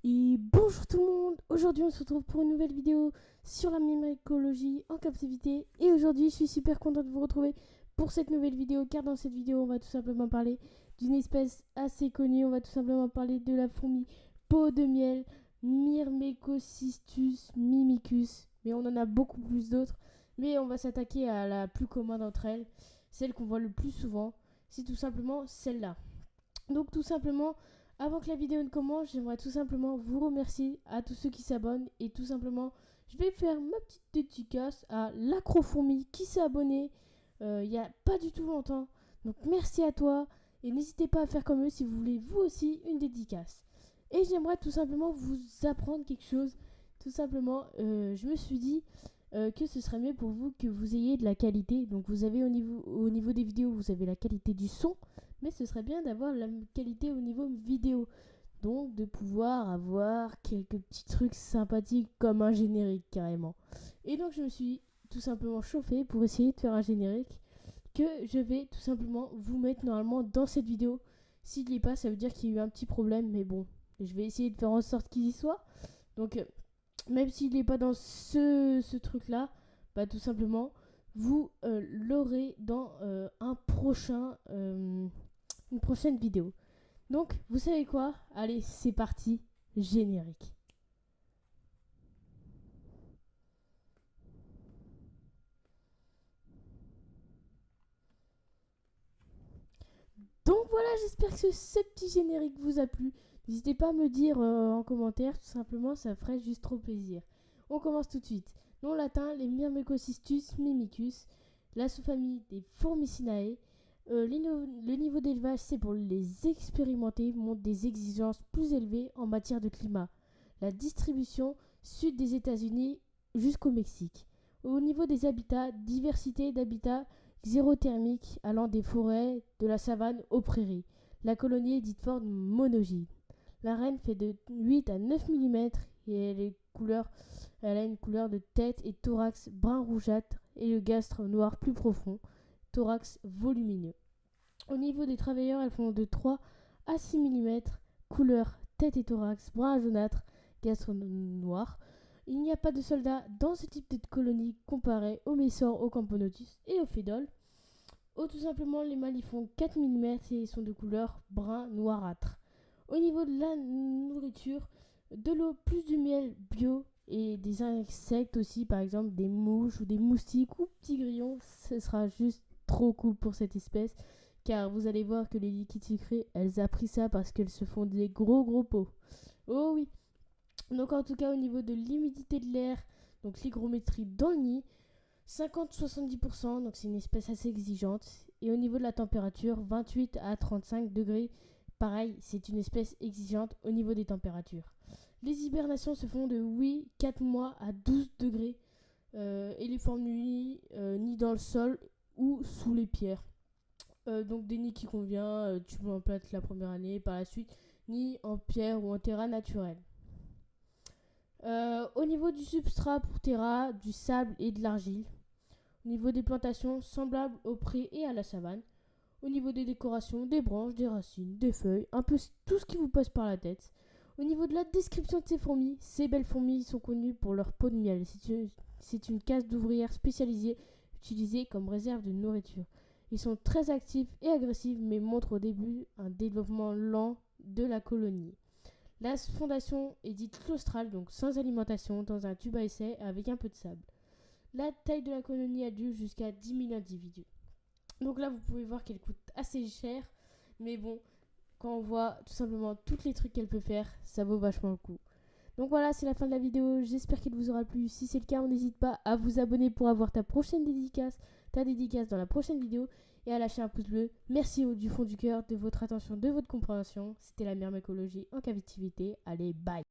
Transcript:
Et bonjour tout le monde, aujourd'hui on se retrouve pour une nouvelle vidéo sur la myrmécologie en captivité. Et aujourd'hui je suis super contente de vous retrouver pour cette nouvelle vidéo, car dans cette vidéo on va tout simplement parler d'une espèce assez connue. On va tout simplement parler de la fourmi peau de miel, Myrmecocystus mimicus. Mais on en a beaucoup plus d'autres, mais on va s'attaquer à la plus commune d'entre elles, celle qu'on voit le plus souvent, c'est tout simplement celle-là. Donc tout simplement, avant que la vidéo ne commence, j'aimerais tout simplement vous remercier à tous ceux qui s'abonnent. Et tout simplement, je vais faire ma petite dédicace à l'Acrofourmi qui s'est abonné il n'y a pas du tout longtemps. Donc merci à toi. Et n'hésitez pas à faire comme eux si vous voulez vous aussi une dédicace. Et j'aimerais tout simplement vous apprendre quelque chose. Tout simplement, je me suis dit que ce serait mieux pour vous que vous ayez de la qualité. Donc vous avez au niveau des vidéos, vous avez la qualité du son, mais ce serait bien d'avoir la qualité au niveau vidéo. Donc de pouvoir avoir quelques petits trucs sympathiques comme un générique carrément. Et donc je me suis tout simplement chauffé pour essayer de faire un générique que je vais tout simplement vous mettre normalement dans cette vidéo. S'il n'y est pas, ça veut dire qu'il y a eu un petit problème, mais bon, je vais essayer de faire en sorte qu'il y soit. Donc même s'il n'est pas dans ce truc là, bah tout simplement vous l'aurez dans une prochaine vidéo. Donc vous savez quoi, allez c'est parti, générique. Donc voilà, j'espère que ce petit générique vous a plu. N'hésitez pas à me dire en commentaire, tout simplement, ça ferait juste trop plaisir. On commence tout de suite. Nom latin, les Myrmecocystus mimicus, la sous-famille des Formicinae. Le niveau d'élevage, c'est pour les expérimenter, montre des exigences plus élevées en matière de climat. La distribution sud des États-Unis jusqu'au Mexique. Au niveau des habitats, diversité d'habitats xérothermique allant des forêts, de la savane aux prairies. La colonie est dite forme monogyne. La reine fait de 8 à 9 mm et elle a une couleur de tête et thorax brun rougeâtre et le gastre noir plus profond, thorax volumineux. Au niveau des travailleurs, elles font de 3 à 6 mm, couleur tête et thorax brun jaunâtre, gastre noir. Il n'y a pas de soldats dans ce type de colonie comparé aux Messor, aux Camponotus et aux Fédoles. Tout simplement, les mâles font 4 mm et ils sont de couleur brun noirâtre. Au niveau de la nourriture, de l'eau plus du miel bio et des insectes aussi, par exemple des mouches ou des moustiques ou petits grillons, ce sera juste trop cool pour cette espèce, car vous allez voir que les liquides sucrés, elles apprécient ça parce qu'elles se font des gros pots. Oh oui. Donc en tout cas, au niveau de l'humidité de l'air, donc l'hygrométrie dans le nid, 50-70%, donc c'est une espèce assez exigeante. Et au niveau de la température, 28 à 35 degrés, pareil, c'est une espèce exigeante au niveau des températures. Les hibernations se font de 4 mois à 12 degrés. Et les formes du nid dans le sol ou sous les pierres. Donc des nids qui convient, tu mets en place la première année, par la suite, nid en pierre ou en terrain naturel. Au niveau du substrat pour terra, du sable et de l'argile. Au niveau des plantations, semblables aux prés et à la savane. Au niveau des décorations, des branches, des racines, des feuilles, un peu tout ce qui vous passe par la tête. Au niveau de la description de ces belles fourmis sont connues pour leur peau de miel. C'est une case d'ouvrières spécialisée utilisée comme réserve de nourriture. Ils sont très actifs et agressifs, mais montrent au début un développement lent de la colonie. La fondation est dite claustrale, donc sans alimentation, dans un tube à essai avec un peu de sable. La taille de la colonie adulte jusqu'à 10 000 individus. Donc là, vous pouvez voir qu'elle coûte assez cher, mais bon, quand on voit tout simplement tous les trucs qu'elle peut faire, ça vaut vachement le coup. Donc voilà, c'est la fin de la vidéo, j'espère qu'elle vous aura plu. Si c'est le cas, on n'hésite pas à vous abonner pour avoir ta dédicace dans la prochaine vidéo, et à lâcher un pouce bleu. Merci du fond du cœur de votre attention, de votre compréhension. C'était la Myrmecologie en captivité. Allez, bye.